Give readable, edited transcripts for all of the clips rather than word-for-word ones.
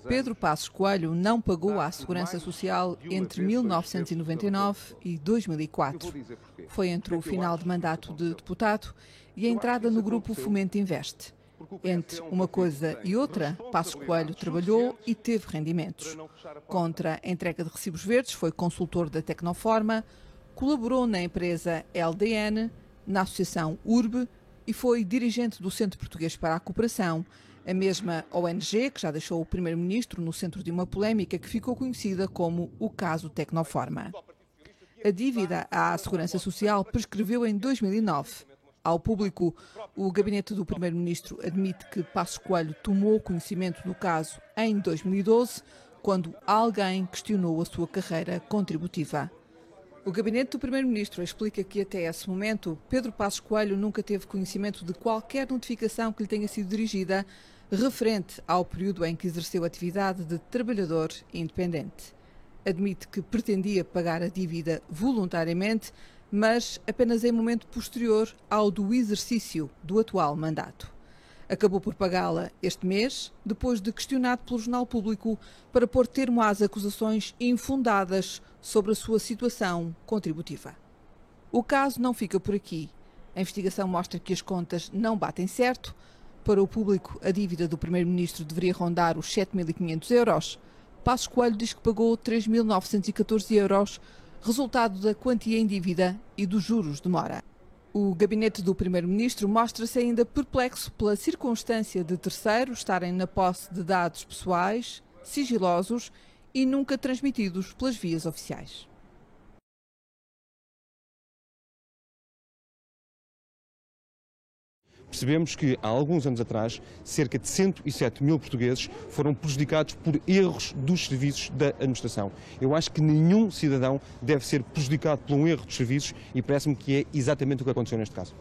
Pedro Passos Coelho não pagou à Segurança Social entre 1999 e 2004. Foi entre o final de mandato de deputado e a entrada no grupo Fomento Investe. Entre uma coisa e outra, Passos Coelho trabalhou e teve rendimentos. Contra a entrega de recibos verdes, foi consultor da Tecnoforma, colaborou na empresa LDN, na associação URB e foi dirigente do Centro Português para a Cooperação, a mesma ONG que já deixou o primeiro-ministro no centro de uma polémica que ficou conhecida como o caso Tecnoforma. A dívida à Segurança Social prescreveu em 2009. Ao público, o gabinete do primeiro-ministro admite que Passos Coelho tomou conhecimento do caso em 2012, quando alguém questionou a sua carreira contributiva. O gabinete do primeiro-ministro explica que até esse momento Pedro Passos Coelho nunca teve conhecimento de qualquer notificação que lhe tenha sido dirigida referente ao período em que exerceu atividade de trabalhador independente. Admite que pretendia pagar a dívida voluntariamente, mas apenas em momento posterior ao do exercício do atual mandato. Acabou por pagá-la este mês, depois de questionado pelo Jornal Público para pôr termo às acusações infundadas sobre a sua situação contributiva. O caso não fica por aqui. A investigação mostra que as contas não batem certo. Para o público, a dívida do primeiro-ministro deveria rondar os 7.500 euros. Passos Coelho diz que pagou 3.914 euros, resultado da quantia em dívida e dos juros de mora. O gabinete do primeiro-ministro mostra-se ainda perplexo pela circunstância de terceiros estarem na posse de dados pessoais, sigilosos e nunca transmitidos pelas vias oficiais. Percebemos que, há alguns anos atrás, cerca de 107 mil portugueses foram prejudicados por erros dos serviços da administração. Eu acho que nenhum cidadão deve ser prejudicado por um erro dos serviços e parece-me que é exatamente o que aconteceu neste caso.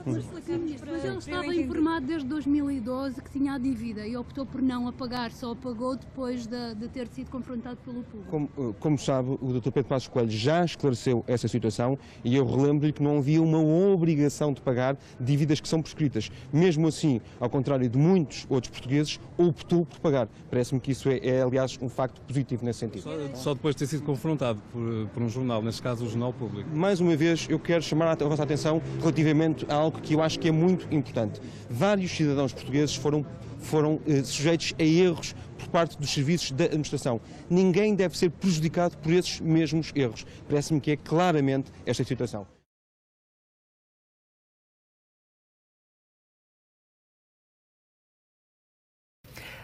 Mas ele estava informado desde 2012 que tinha a dívida e optou por não a pagar, só a pagou depois de ter sido confrontado pelo público. Como sabe, o Dr. Pedro Passos Coelho já esclareceu essa situação e eu relembro-lhe que não havia uma obrigação de pagar dívidas que são prescritas. Mesmo assim, ao contrário de muitos outros portugueses, optou por pagar. Parece-me que isso é, aliás, um facto positivo nesse sentido. Só depois de ter sido confrontado por um jornal, neste caso o Jornal Público. Mais uma vez, eu quero chamar a vossa atenção relativamente a algo que eu acho que é muito importante. Vários cidadãos portugueses foram sujeitos a erros por parte dos serviços da administração. Ninguém deve ser prejudicado por esses mesmos erros. Parece-me que é claramente esta situação.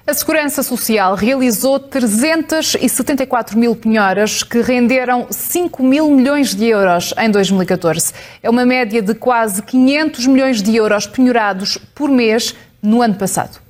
A Segurança Social realizou 374 mil penhoras que renderam 5 mil milhões de euros em 2014. É uma média de quase 500 milhões de euros penhorados por mês no ano passado.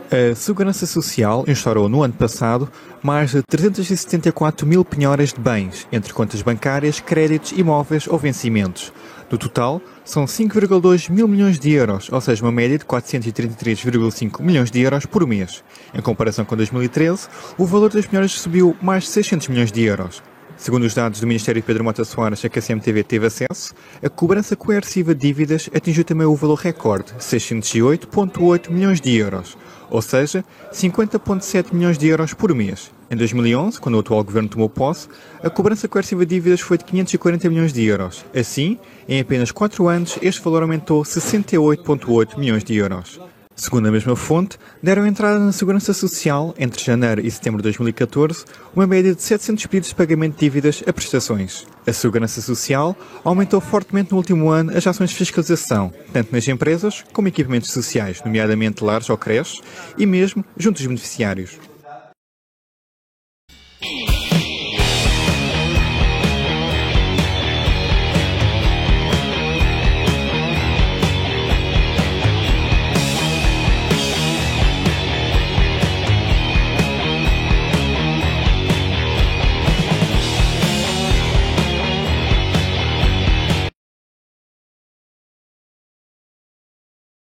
A Segurança Social instaurou no ano passado mais de 374 mil penhoras de bens, entre contas bancárias, créditos, imóveis ou vencimentos. No total, são 5,2 mil milhões de euros, ou seja, uma média de 433,5 milhões de euros por mês. Em comparação com 2013, o valor das penhoras subiu mais de 600 milhões de euros. Segundo os dados do Ministério Pedro Mota Soares, a que a CMTV teve acesso, a cobrança coerciva de dívidas atingiu também o valor recorde, 608,8 milhões de euros, ou seja, 50,7 milhões de euros por mês. Em 2011, quando o atual governo tomou posse, a cobrança coerciva de dívidas foi de 540 milhões de euros. Assim, em apenas 4 anos, este valor aumentou 68,8 milhões de euros. Segundo a mesma fonte, deram entrada na Segurança Social, entre janeiro e setembro de 2014, uma média de 700 pedidos de pagamento de dívidas a prestações. A Segurança Social aumentou fortemente no último ano as ações de fiscalização, tanto nas empresas como em equipamentos sociais, nomeadamente lares ou creches, e mesmo junto dos beneficiários.